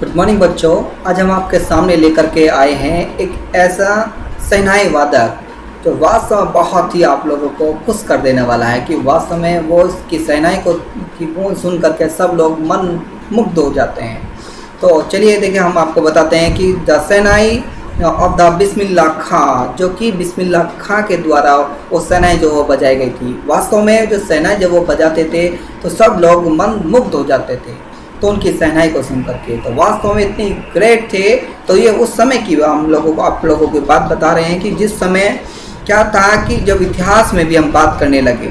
Good morning बच्चों। आज हम आपके सामने लेकर के आए हैं एक ऐसा शहनाई वादक जो वास्तव में बहुत ही आप लोगों को खुश कर देने वाला है कि वास्तव में वो इसकी शहनाई को की गूंज सुन करके सब लोग मन मुग्ध हो जाते हैं। तो चलिए देखिए, हम आपको बताते हैं कि द शहनाई ऑफ द बिस्मिल्लाह खां, जो कि बिस्मिल्लाह खां के द्वारा वो शहनाई जो वो बजाई गई थी। वास्तव में जो शहनाई जब वो बजाते थे तो सब लोग मन मुग्ध हो जाते थे तो उनकी शहनाई को सुन करके, तो वास्तव में इतनी ग्रेट थे। तो ये उस समय की हम लोगों को आप लोगों की बात बता रहे हैं कि जिस समय क्या था कि जब इतिहास में भी हम बात करने लगे,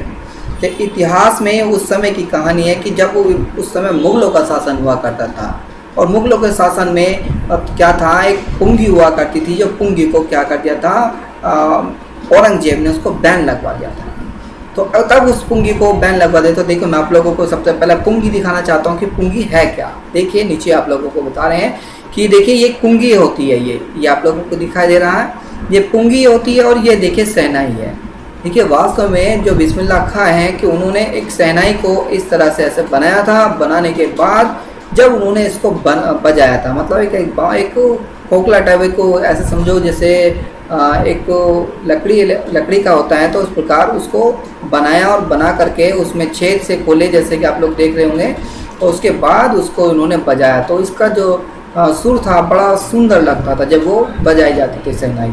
तो इतिहास में उस समय की कहानी है कि जब उस समय मुग़लों का शासन हुआ करता था और मुग़लों के शासन में क्या था, एक पुंगी हुआ करती थी। जो पुंगी को क्या कर दिया था, औरंगजेब ने उसको बैन लगवा दिया था। तो तब उस पुंगी को बैन लगवा दे। तो देखो, मैं आप लोगों को सबसे पहले पुंगी दिखाना चाहता हूँ कि पुंगी है क्या। देखिए नीचे आप लोगों को बता रहे हैं कि देखिए ये पुंगी होती है, ये आप लोगों को दिखाई दे रहा है, ये पुंगी होती है और ये देखिए शहनाई है। देखिए वास्तव में जो बिस्मिल्लाह खां है कि उन्होंने एक शहनाई को इस तरह से ऐसे बनाया था। बनाने के बाद जब उन्होंने इसको बजाया था, मतलब एक खोखला टाइप को ऐसे समझो जैसे एक लकड़ी का होता है, तो उस प्रकार उसको बनाया और बना करके उसमें छेद से खोले, जैसे कि आप लोग देख रहे होंगे। तो उसके बाद उसको उन्होंने बजाया, तो इसका जो सुर था बड़ा सुंदर लगता था जब वो बजाई जाती थी शहनाई।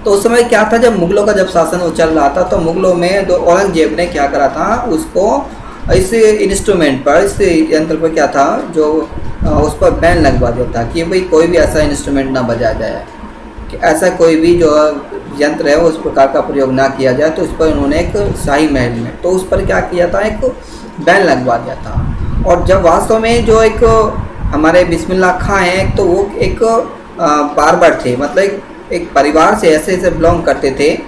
तो उस समय क्या था, जब मुग़लों का जब शासन वो चल रहा था, तो मुग़लों में जो औरंगजेब ने क्या करा था, उसको इस इंस्ट्रूमेंट पर, इस यंत्र पर क्या था, जो उस पर बैन लगवा दिया था कि भाई कोई भी ऐसा इंस्ट्रूमेंट ना बजाया जाए, कि ऐसा कोई भी जो यंत्र है उस प्रकार का प्रयोग ना किया जाए। तो उस पर उन्होंने एक शाही महल में तो उस पर क्या किया था, एक बैन लगवा दिया था। और जब वास्तव में जो एक हमारे बिस्मिल्लाह खां हैं, तो वो एक बार्बर थे, मतलब एक परिवार से ऐसे बिलोंग करते थे।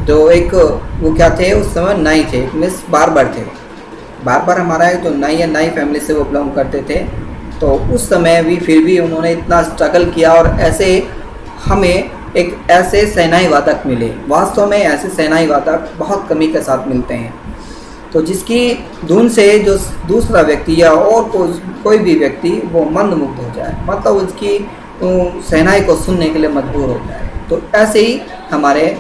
जो एक वो क्या थे उस समय, नाई थे, मिस बार्बर थे। बार्बर हमारा एक जो नाई है, नाई फैमिली से वो बिलोंग करते थे। तो उस समय भी फिर भी उन्होंने इतना स्ट्रगल किया और ऐसे हमें एक ऐसे शहनाई वादक मिले। वास्तव में ऐसे शहनाई वादक बहुत कमी के साथ मिलते हैं, तो जिसकी धुन से जो दूसरा व्यक्ति या और कोई भी व्यक्ति वो मंत्रमुग्ध हो जाए, मतलब उसकी शहनाई को सुनने के लिए मजबूर हो जाए। तो ऐसे ही हमारे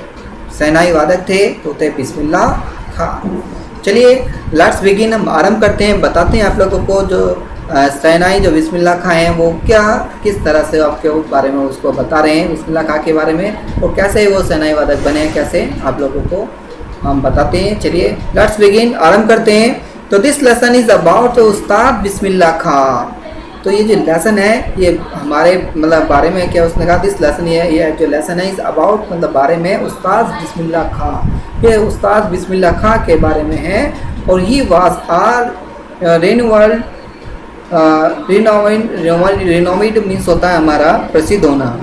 शहनाई वादक थे, तो थे बिस्मिल्लाह खां। चलिए लेट्स बिगिन, हम आरंभ करते हैं, बताते हैं आप लोगों को जो शहनाई जो बिस्मिल्लाह खां हैं वो क्या किस तरह से आपके बारे में उसको बता रहे हैं, बिस्मिल्लाह खां के बारे में, और कैसे वो शहनाई वादक बने हैं, कैसे आप लोगों को हम बताते हैं। चलिए लेट्स बिगिन, आरंभ करते हैं। तो दिस लेसन इज़ अबाउट उस्ताद बिस्मिल्लाह खां। तो ये जो लेसन है ये हमारे मतलब बारे में क्या उसने कहा, दिस लेसन ये जो लेसन है इज़ अबाउट मतलब बारे में उस्ताद बिस्मिल्लाह खां। ये उस्ताद बिस्मिल्लाह खां के बारे में है। और ही वाज आर रिनोवेड मीन्स होता है हमारा प्रसिद्ध होना।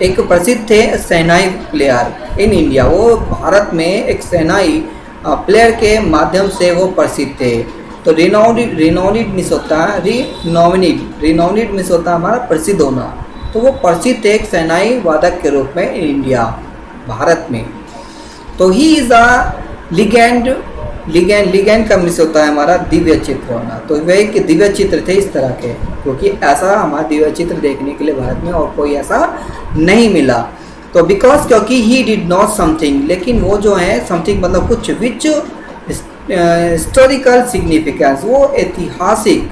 एक प्रसिद्ध थे शहनाई प्लेयर इन इंडिया, वो भारत में एक शहनाई प्लेयर के माध्यम से वो प्रसिद्ध थे। तो रिनोवेड मीन्स होता है रिनोवेड मीन्स होता है हमारा प्रसिद्ध होना। तो वो प्रसिद्ध थे एक शहनाई वादक के रूप में इन इंडिया, भारत में। तो ही इज़ अ लिगेंड का मीन्स होता है हमारा दिव्य चित्र होना। तो वे एक दिव्य चित्र थे इस तरह के, क्योंकि ऐसा हमारा दिव्य चित्र देखने के लिए भारत में और कोई ऐसा नहीं मिला। तो बिकॉज क्योंकि ही डिड नॉट समथिंग, लेकिन वो जो है समथिंग मतलब कुछ, विच हिस्टोरिकल सिग्निफिकेंस, वो ऐतिहासिक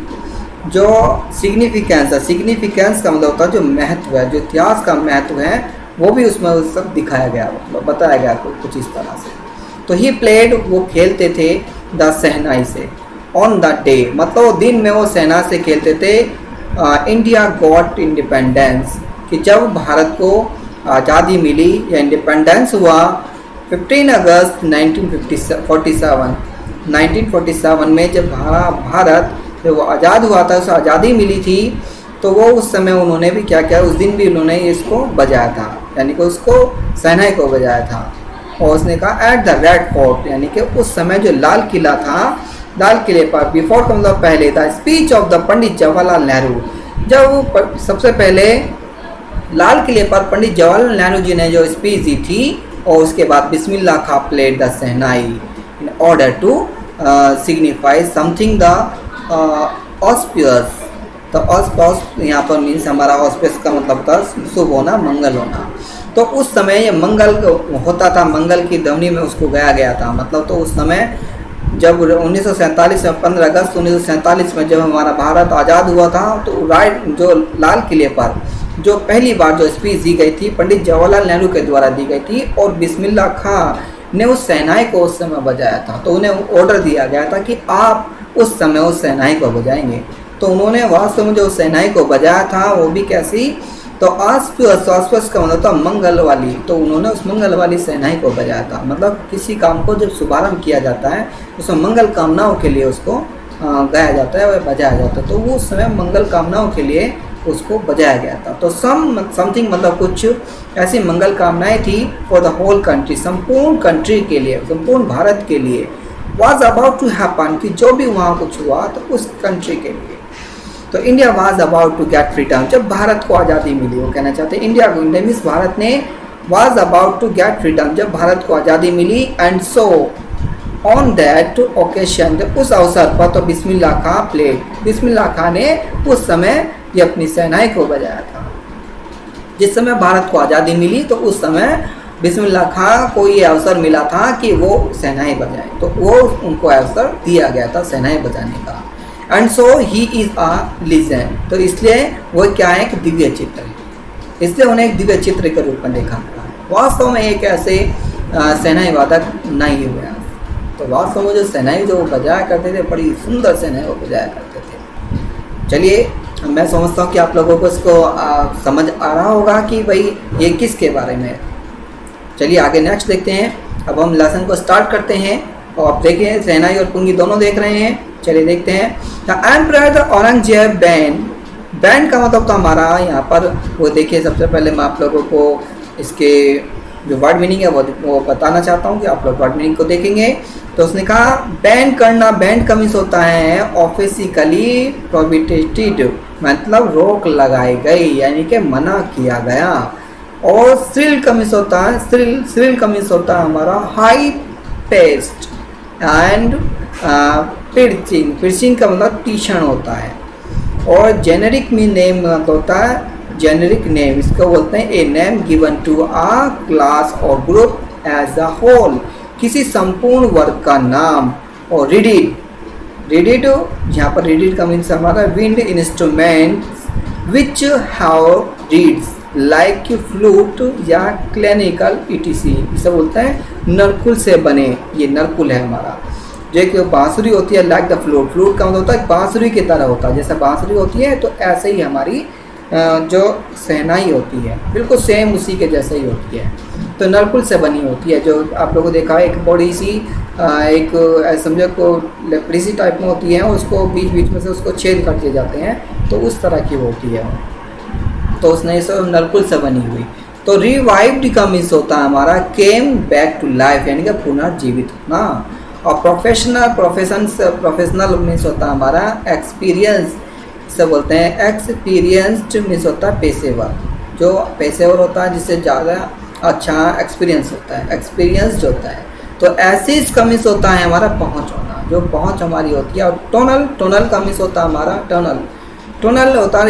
जो सिग्निफिकेंस है, सिग्निफिकेंस का मतलब होता है जो महत्व है, जो इतिहास का महत्व है, वो भी उसमें उस सब दिखाया गया, मतलब बताया गया कुछ इस तरह से। तो ही प्लेड, वो खेलते थे द शहनाई से, ऑन द डे मतलब वो दिन में वो शहनाई से खेलते थे। इंडिया गॉट इंडिपेंडेंस, कि जब भारत को आज़ादी मिली या इंडिपेंडेंस हुआ 15 अगस्त 1947 में, जब भारत जब वो आज़ाद हुआ था, उसे आज़ादी मिली थी, तो वो उस समय उन्होंने भी क्या किया, उस दिन भी उन्होंने इसको बजाया था, यानी कि उसको शहनाई को बजाया था। और उसने कहा एट द रेड फोर्ट, यानी कि उस समय जो लाल किला था, लाल किले पर, बिफोर का मतलब पहले था, speech of the Pandit Jawaharlal Nehru, जब सबसे पहले लाल किले पर पंडित जवाहरलाल नेहरू जी ने जो स्पीच दी थी, और उसके बाद Bismillah Khan played the shehnai in order to signify something the auspicious, तो ऑस्पॉस यहाँ पर मीन्स हमारा ऑस्पेस का मतलब था शुभ होना, मंगल होना। तो उस समय ये मंगल होता था, मंगल की ध्वनि में उसको गाया गया था। मतलब तो उस समय जब 1947 में 15 अगस्त 1947 में जब हमारा भारत आज़ाद हुआ था, तो राइट जो लाल किले पर जो पहली बार जो स्पीच दी गई थी पंडित जवाहरलाल नेहरू के द्वारा दी गई थी, और बिस्मिल्लाह खां ने उस शहनाई को उस समय बजाया था। तो उन्हें ऑर्डर दिया गया था कि आप उस समय उस शहनाई को बजाएंगे। तो उन्होंने वास्तव में जो शहनाई को बजाया था वो भी कैसी, तो आसपास का मतलब था मंगल वाली। तो उन्होंने उस मंगल वाली शहनाई को बजाया था। मतलब किसी काम को जब शुभारंभ किया जाता है उसमें मंगल कामनाओं के लिए उसको गाया जाता है, वह बजाया जाता है। तो वो उस समय मंगल कामनाओं के लिए उसको बजाया गया था। तो समथिंग मतलब कुछ ऐसी मंगल कामनाएं थी फॉर द होल कंट्री, संपूर्ण कंट्री के लिए, संपूर्ण भारत के लिए। वाज अबाउट टू हैपन, कि जो भी वहाँ कुछ हुआ तो उस कंट्री के लिए। तो India was about to get freedom, जब भारत को आज़ादी मिली, वो कहना चाहते हैं इंडिया को, इंडिया मीन्स भारत ने, was about to get freedom, जब भारत को आज़ादी मिली। And so on that occasion, जब उस अवसर पर, तो बिस्मिल्लाह खां प्लेड, बिस्मिल्लाह खां ने उस समय ये अपनी शहनाई को बजाया था। जिस समय भारत को आज़ादी मिली तो उस समय बिस्मिल्लाह खां को ये अवसर मिला था कि वो शहनाई बजाए, तो वो उनको अवसर दिया गया था शहनाई बजाने का। And so he is a legend, तो इसलिए वो क्या है, एक दिव्य चित्र है, इसलिए उन्हें एक दिव्य चित्र के रूप में देखा गया। वास्तव में एक ऐसे शहनाई वादक नहीं हुए। तो वास्तव में जो शहनाई जो वो बजाया करते थे, बड़ी सुंदर शहनाई वो बजाया करते थे। चलिए, मैं समझता हूँ कि आप लोगों को इसको समझ आ रहा होगा कि भाई ये किसके बारे में है। चलिए आगे नेक्स्ट देखते हैं। अब हम लेसन को स्टार्ट करते हैं, और आप देखिए शहनाई और पुंगी दोनों देख रहे हैं। चलिए देखते हैं। The emperor the Aurangzeb band, band का मतलब तो हमारा यहाँ पर वो देखिए, सबसे पहले मैं आप लोगों को इसके जो वर्ड मीनिंग है वो बताना चाहता हूँ कि आप लोग वर्ड मीनिंग को देखेंगे। तो उसने कहा बैन करना, बैंड का मीन्स होता है ऑफिसिकली प्रोहिबिटेड, मतलब रोक लगाई गई, यानी कि मना किया गया। और थ्रिल का मीन्स होता है, थ्रिल का मीन्स होता है हमारा हाई पेस्ट, एंड पिर्चिंग, पिर्चिंग का मतलब तीक्ष्ण होता है। और जेनेरिक में नेम होता है, जेनेरिक नेम, इसको बोलते हैं a name given to a class or group as a whole, किसी संपूर्ण वर्ग का नाम। और रिडिड, रिडिड यहाँ पर रिडिड का मीन्स हमारा wind instruments which have reads like flute या क्लैनिकल ईटीसी, इसे बोलते हैं नरकुल से बने, ये नरकुल है हमारा। जो एक बांसुरी होती है लाइक द फ्लूट, फ्लूट का मतलब होता है बांसुरी की तरह होता है, जैसे बांसुरी होती है तो ऐसे ही हमारी जो शहनाई होती है बिल्कुल सेम उसी के जैसे ही होती है। तो नरकुल से बनी होती है, जो आप लोगों को देखा है एक बड़ी सी एक समझो को लकड़ी सी टाइप में होती है, उसको बीच बीच में से उसको छेद कर दिए जाते हैं, तो उस तरह की होती है। तो उसने इस नरकुल से बनी हुई। तो रिवाइव्ड का मीन्स होता है हमारा केम बैक टू लाइफ, यानी कि पुनर्जीवित होना। और प्रोफेशनल मीन्स होता है हमारा एक्सपीरियंस, से बोलते हैं एक्सपीरियंस्ड मीन्स होता है पेशेवर, जो पेशेवर होता है जिससे ज़्यादा अच्छा एक्सपीरियंस होता है, एक्सपीरियंस्ड होता है। तो ऐसे इसका मीन्स होता है हमारा पहुंच होना, जो पहुंच हमारी होती है। और टोनल, टोनल का मीन्स होता है हमारा टनल, टोनल होता है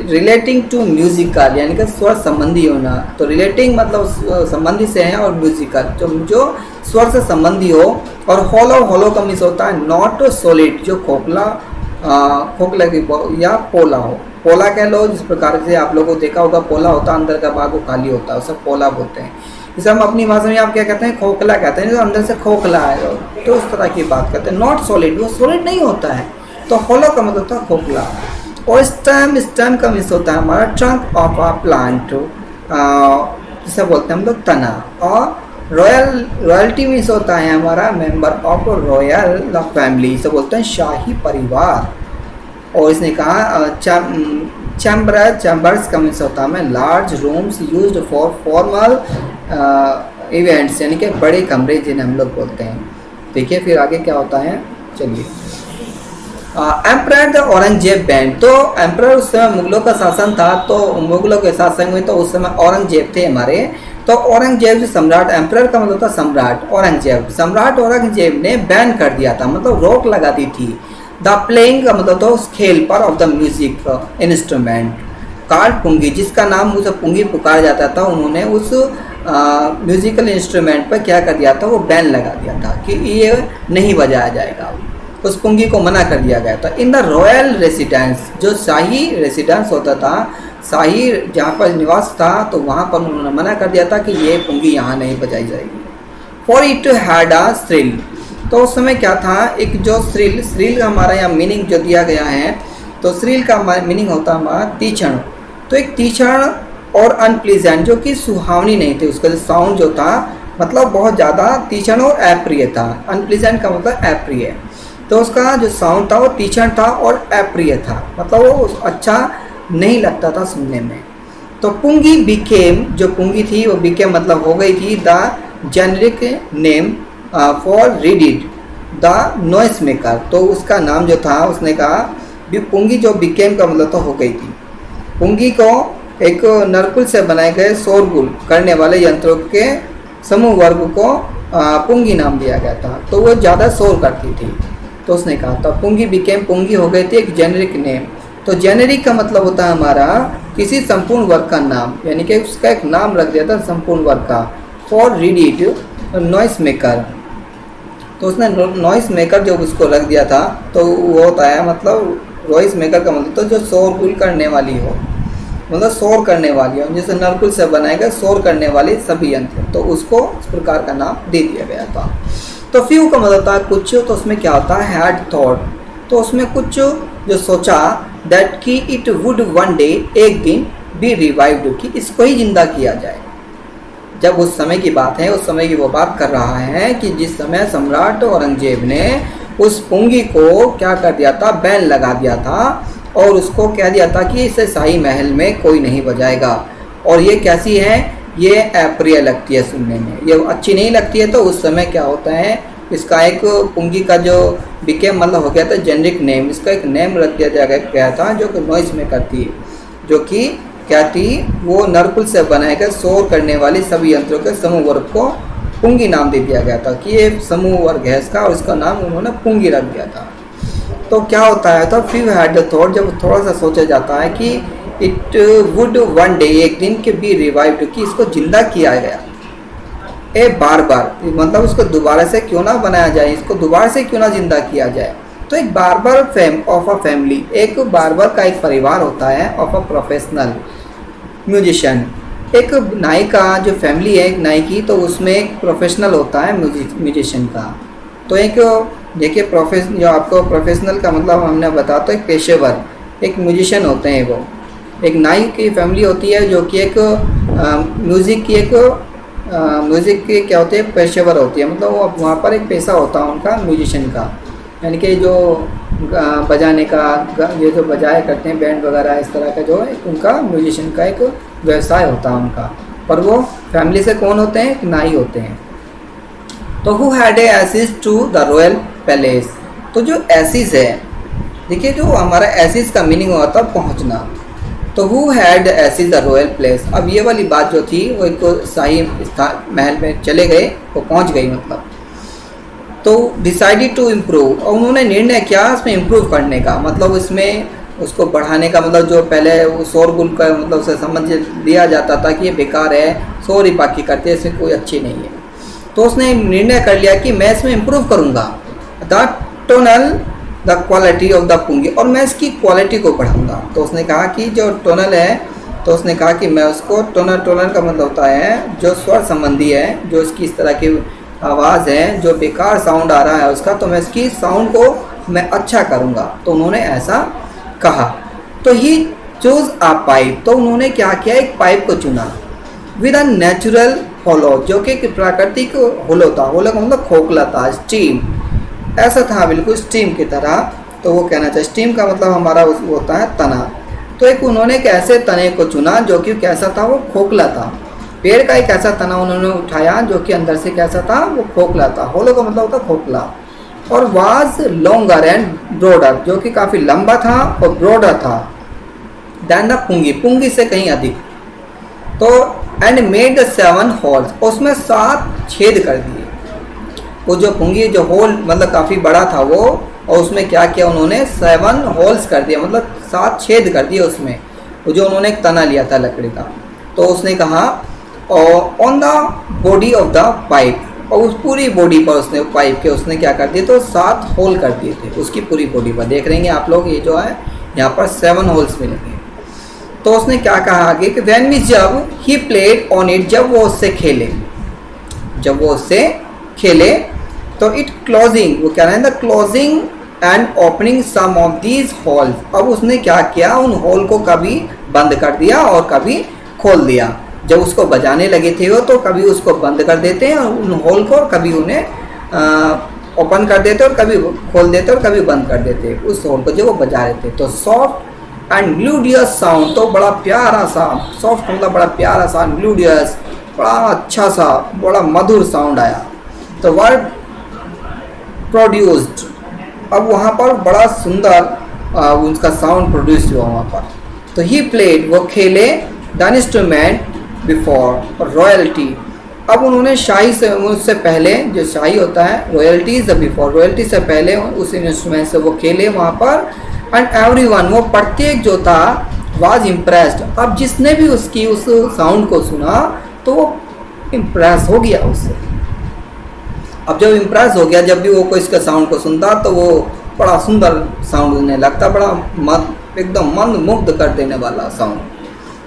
रिलेटिंग टू म्यूजिकल, यानी कि स्वर संबंधी होना। तो रिलेटिंग मतलब संबंधी से है, और म्यूजिकल जो स्वर से संबंधी हो। और होलो, होलो का मीन्स होता है नॉट सॉलिड, जो खोखला खोखला की या पोला हो, पोला कह लो, जिस प्रकार से आप लोगों को देखा होगा पोला होता है अंदर का भाग वो खाली होता है, उसे पोला बोलते हैं। इसे हम अपनी भाषा में आप क्या कहते हैं, खोखला कहते हैं, जो अंदर से खोखला है, तो उस तरह की बात करते हैं। नॉट सॉलिड, वो सॉलिड नहीं होता है। तो होलो का मतलब होता है खोखला। और स्टेम, स्टेम का मीन्स होता है हमारा ट्रंक ऑफ अ प्लांट, जिसे बोलते हैं हम लोग तना। और रॉयल्टी मीन्स होता है हमारा member of royal the family, इसे बोलते हैं शाही परिवार। और इसने कहा चैम्बर्स का मीन्स होता है large rooms used for formal events, यानी कि बड़े कमरे जिन्हें हम लोग बोलते हैं। देखिए फिर आगे क्या होता है, चलिए। एम्परर द औरंगजेब बैंड, तो एम्परर उस समय मुगलों का शासन था, तो मुगलों के शासन में तो उस समय औरंगजेब थे हमारे। तो औरंगजेब सम्राट, एम्परर का मतलब था सम्राट, औरंगजेब, सम्राट औरंगजेब ने बैन कर दिया था, मतलब रोक लगा दी थी द प्लेइंग का मतलब था उस खेल पर of the music instrument called pungi, जिसका नाम उसे पुंगी पुकारा जाता था, उन्होंने उस म्यूजिकल इंस्ट्रूमेंट पर क्या कर दिया था, वो बैन लगा दिया था कि ये नहीं बजाया जाएगा, उस पुंगी को मना कर दिया गया था। इन द रॉयल रेसिडेंस, जो शाही रेसिडेंस होता था, शाही जहाँ पर निवास था, तो वहाँ पर उन्होंने मना कर दिया था कि ये पुंगी यहाँ नहीं बजाई जाएगी। For it had a thrill, तो उस समय क्या था, एक जो थ्रिल हमारा यहाँ मीनिंग जो दिया गया है, तो थ्रिल का मीनिंग होता है हमारा तीक्ष्ण, तो एक तीक्ष्ण और अनप्लीजेंट, जो कि सुहावनी नहीं थी, उसका जो साउंड जो था मतलब बहुत ज़्यादा तीक्ष्ण और अप्रिय था। अनप्लीजेंट का मतलब अप्रिय, तो उसका जो साउंड था वो तीक्ष्ण था और अप्रिय था, मतलब वो अच्छा नहीं लगता था सुनने में। तो पुंगी बिकेम, जो पुंगी थी वो बिकेम मतलब हो गई थी the generic name for reeded the noise maker, तो उसका नाम जो था, उसने कहा पुंगी जो बिकेम का मतलब तो हो गई थी। पुंगी को एक नरकुल से बनाए गए शोरगुल करने वाले यंत्रों के समूह वर्ग को पुंगी नाम दिया गया था, तो वो ज़्यादा शोर करती थी, तो उसने कहा था पुंगी बिकेम, पुंगी हो गई थी एक जेनरिक नेम। तो जेनरिक का मतलब होता है हमारा किसी संपूर्ण वर्ग का नाम, यानी कि उसका एक नाम रख दिया था संपूर्ण वर्ग का। फॉर रीडिड नॉइस मेकर, तो उसने नॉइस मेकर जो उसको रख दिया था, तो वो होता है मतलब नॉइस मेकर का मतलब तो जो शोरगुल करने वाली हो, मतलब शोर करने वाली हो, जैसे नरकुल से बनाएगा शोर करने वाली सभी यंत्र, तो उसको इस प्रकार का नाम दे दिया गया था। तो फ्यू का मतलब था कुछ, तो उसमें क्या होता है हैड थॉट, तो उसमें कुछ जो सोचा दैट कि इट वुड वन डे, एक दिन बी रिवाइव्ड, कि इसको ही जिंदा किया जाए। जब उस समय की बात है, उस समय की वो बात कर रहा है कि जिस समय सम्राट औरंगजेब ने उस पुंगी को क्या कर दिया था, बैन लगा दिया था, और उसको कह दिया था कि इसे शाही महल में कोई नहीं बजाएगा, और ये कैसी है, ये अप्रिय लगती है सुनने में, ये अच्छी नहीं लगती है। तो उस समय क्या होता है, इसका एक पुंगी का जो बिकेम मतलब हो गया था जेनरिक नेम, इसका एक नेम रख दिया गया था जो कि नॉइस मेकर थी, जो कि क्या थी, वो नरकुल से बनाए गए शोर करने वाली सभी यंत्रों के समूह वर्ग को पुंगी नाम दे दिया गया था, कि ये समूह वर्ग है इसका, और इसका नाम उन्होंने पुंगी रख दिया था। तो क्या होता है, तो फ्यू हैड द थॉट, जब थोड़ा सा सोचा जाता है कि इट वुड वन डे, एक दिन के बी रिवाइव्ड, कि इसको जिंदा किया गया, ए बार मतलब उसको दोबारा से क्यों ना बनाया जाए, इसको दोबारा से क्यों ना जिंदा किया जाए। तो एक बार्बर ऑफ अ फैमिली, एक बार्बर का एक परिवार होता है, ऑफ अ प्रोफेशनल म्यूजिशियन, एक नाई का जो फैमिली है एक नाई की, तो उसमें एक प्रोफेशनल होता है म्यूजिशियन का। तो एक देखिए जो आपको प्रोफेशनल का मतलब हमने बताया, तो एक पेशेवर एक म्यूजिशियन होते हैं, वो एक नाई की फैमिली होती है जो कि एक म्यूज़िक की क्या होती है, पेशेवर होती है, मतलब वो वहाँ पर एक पैसा होता है उनका म्यूजिशियन का, यानी कि जो बजाने का, ये जो बजाया करते हैं बैंड वगैरह, इस तरह का जो एक उनका म्यूजिशियन का एक व्यवसाय होता है उनका। पर वो फैमिली से कौन होते हैं, नाई होते हैं। तो who had a access to the royal palace, तो जो एसिस है, देखिए जो हमारा एसिस का मीनिंग होता है पहुँचना, तो who had access the royal place, अब ये वाली बात जो थी वो एक शाही महल में चले गए, वो पहुँच गई मतलब। तो डिसाइडेड टू इम्प्रूव, और उन्होंने निर्णय किया इसमें इम्प्रूव करने का, मतलब इसमें उसको बढ़ाने का, मतलब जो पहले वो शोरगुल का मतलब उसे समझ लिया जाता था कि ये बेकार है, शोर ही बाकी करते हैं, इसमें कोई अच्छी नहीं है। तो उसने निर्णय कर लिया कि मैं इसमें इम्प्रूव करूँगा the tonal the quality of the pungi, और मैं इसकी क्वालिटी को बढ़ाऊँगा। तो उसने कहा कि जो टोनल है, तो उसने कहा कि मैं उसको टोनल का मतलब होता है जो स्वर संबंधी है, जो इसकी इस तरह की आवाज़ है, जो बेकार साउंड आ रहा है उसका, तो मैं इसकी साउंड को मैं अच्छा करूँगा। तो उन्होंने ऐसा कहा। तो ही चूज अ पाइप, तो उन्होंने क्या किया, एक पाइप को चुना विद अ नेचुरल होलो, जो कि प्राकृतिक होलो था, होलो का मतलब खोखला था, स्टीम ऐसा था बिल्कुल स्टीम की तरह। तो वो कहना चाहिए स्टीम का मतलब हमारा होता है तना। तो एक उन्होंने एक ऐसे तने को चुना जो कि कैसा था, वो खोखला था, पेड़ का एक ऐसा तना उन्होंने उठाया जो कि अंदर से कैसा था, वो खोखला था, होलो का मतलब होता खोखला, और वाज लॉन्गर एंड ब्रॉडर, जो कि काफ़ी लंबा था और ब्रॉडर था देन द पुंगी, पुंगी से कहीं अधिक। तो एंड मेड द 7 होल्स, उसमें 7 छेद कर दिए। वो जो पुंगी जो होल मतलब काफ़ी बड़ा था, वो और उसमें क्या किया उन्होंने 7 होल्स कर दिया, मतलब 7 छेद कर दिए उसमें, वो जो उन्होंने एक तना लिया था लकड़ी का। तो उसने कहा on the body of the pipe, और उस पूरी बॉडी पर उसने पाइप के उसने क्या कर दिए, तो 7 होल कर दिए थे उसकी पूरी बॉडी पर। देख रहे हैं आप लोग, ये जो है यहाँ पर 7 होल्स मिलेंगे। तो उसने क्या कहा आगे कि व्हेन मीन्स जब ही प्लेड ऑन इट, जब वो उससे खेले, जब वो उससे खेले तो इट क्लोजिंग, वो क्या है the closing and opening some of these holes. अब उसने क्या किया, उन होल को कभी बंद कर दिया और कभी खोल दिया। जब उसको बजाने लगे थे वो, तो कभी उसको बंद कर देते हैं उन होल को, और कभी उन्हें ओपन कर देते और कभी खोल देते और कभी बंद कर देते उस होल को जो वो बजा रहे थे। तो सॉफ्ट एंड ग्लूडियस साउंड, तो बड़ा प्यारा सा, सॉफ्ट मतलब बड़ा प्यारा सा, ग्लूडियस बड़ा अच्छा सा, बड़ा मधुर साउंड आया। तो वर्ड प्रोड्यूस्ड, अब वहाँ पर बड़ा सुंदर उसका साउंड प्रोड्यूस हुआ वहाँ पर। तो ही प्लेड, वो खेले द इंस्ट्रूमेंट बिफोर रॉयल्टी, अब उन्होंने शाही से, उससे पहले जो शाही होता है, रॉयल्टी से बिफोर, रॉयल्टी से पहले उस इंस्ट्रूमेंट से वो खेले वहाँ पर। एंड एवरीवन, वो प्रत्येक जो था वाज इम्प्रेस्ड, अब जिसने भी उसकी उस साउंड को सुना तो वो इम्प्रेस हो गया उससे। अब जब इम्प्रेस हो गया, जब भी वो कोई इसका साउंड को सुनता तो वो बड़ा सुंदर साउंड होने लगता, बड़ा एकदम मन मुग्ध कर देने वाला साउंड।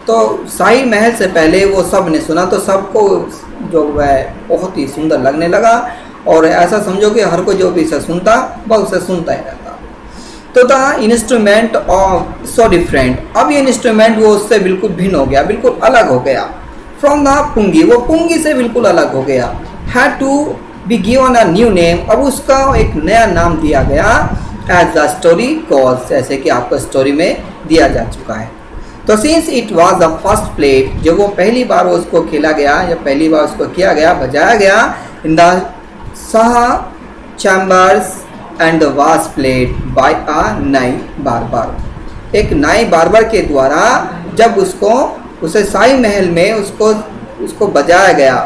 तो शाही महल से पहले वो सब ने सुना तो सबको जो वह बहुत ही सुंदर लगने लगा, और ऐसा समझो कि हर कोई जो भी इसे सुनता वह उसे सुनता ही रहता। तो the instrument of so different, अब ये इंस्ट्रूमेंट वो उससे बिल्कुल भिन्न हो गया, बिल्कुल अलग हो गया। फ्रॉम द पुंगी, वो पुंगी से बिल्कुल अलग हो गया। Had to be given a new name, अब उसका एक नया नाम दिया गया एज द स्टोरी कॉज, जैसे कि आपको स्टोरी में दिया जा चुका है। तो since it was the first played, जब वो पहली बार उसको खेला गया या पहली बार उसको किया गया, बजाया गया, in the Shah chambers and was played by a nai barber, एक नाई बार्बर के द्वारा जब उसको उसे शाही महल में उसको बजाया गया,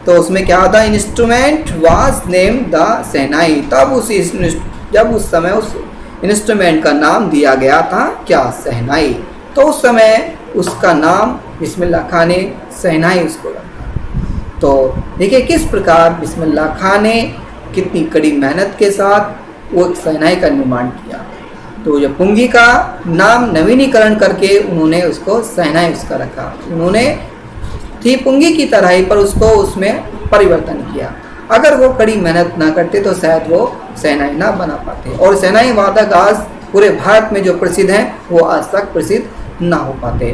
तो उसमें क्या होता, इंस्ट्रूमेंट वाज नेम द शहनाई, तब जब उस समय उस इंस्ट्रूमेंट का नाम दिया गया था क्या, शहनाई। तो उस समय उसका नाम बिस्मिल्लाह खां ने शहनाई उसको रखा। तो देखिए किस प्रकार बिस्मिल्लाह खां ने कितनी कड़ी मेहनत के साथ वो शहनाई का निर्माण किया। तो जो पुंगी का नाम नवीनीकरण करके उन्होंने उसको शहनाई उसका रखा, उन्होंने थी पुंगी की तरह ही पर उसको उसमें परिवर्तन किया। अगर वो कड़ी मेहनत ना करते तो शायद वो शहनाई ना बना पाते, और शहनाई वादक आज पूरे भारत में जो प्रसिद्ध हैं वो आज तक प्रसिद्ध ना हो पाते।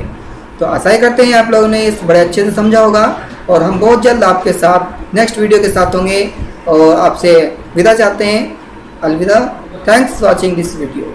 तो आशा ही करते हैं आप लोगों ने इस बड़े अच्छे से समझा होगा, और हम बहुत जल्द आपके साथ नेक्स्ट वीडियो के साथ होंगे, और आपसे विदा चाहते हैं। अलविदा, thanks for watching this video.